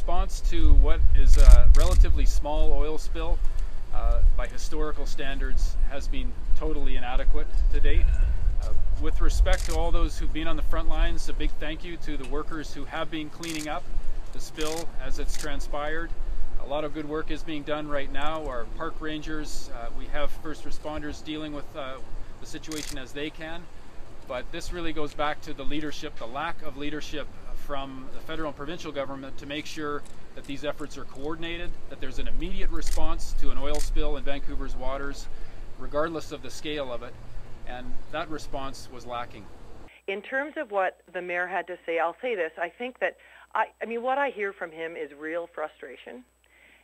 response to what is a relatively small oil spill by historical standards has been totally inadequate to date. With respect to all those who've been on the front lines, a big thank you to the workers who have been cleaning up the spill as it's transpired. A lot of good work is being done right now. Our park rangers, we have first responders dealing with the situation as they can. But this really goes back to the leadership, the lack of leadership from the federal and provincial government to make sure that these efforts are coordinated, that there's an immediate response to an oil spill in Vancouver's waters, regardless of the scale of it. And that response was lacking. In terms of what the mayor had to say, I'll say this. I think that, I mean, what I hear from him is real frustration.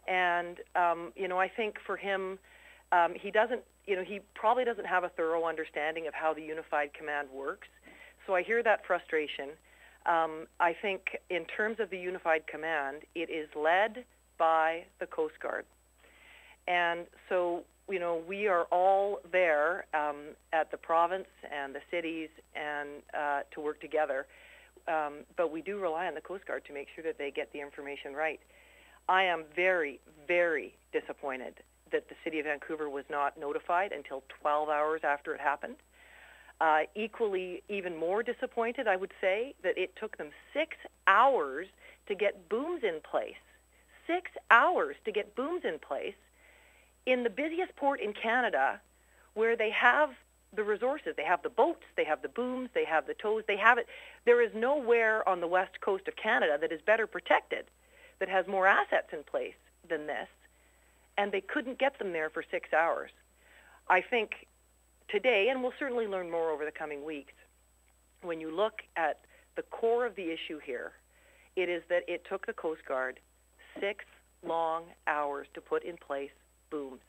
And, I think for him, he doesn't, he probably doesn't have a thorough understanding of how the Unified Command works. So I hear that frustration. I think in terms of the Unified Command, it is led by the Coast Guard. And so, we are all there at the province and the cities and to work together. But we do rely on the Coast Guard to make sure that they get the information right. I am very, very disappointed that the City of Vancouver was not notified until 12 hours after it happened. Equally, even more disappointed, I would say, that it took them 6 hours to get booms in place. 6 hours to get booms in place in the busiest port in Canada, where they have the resources. They have the boats, they have the booms, they have the tows, they have it. There is nowhere on the west coast of Canada that is better protected, that has more assets in place than this, and they couldn't get them there for 6 hours. I think today, and we'll certainly learn more over the coming weeks, when you look at the core of the issue here, it is that it took the Coast Guard 6 long hours to put in place booms.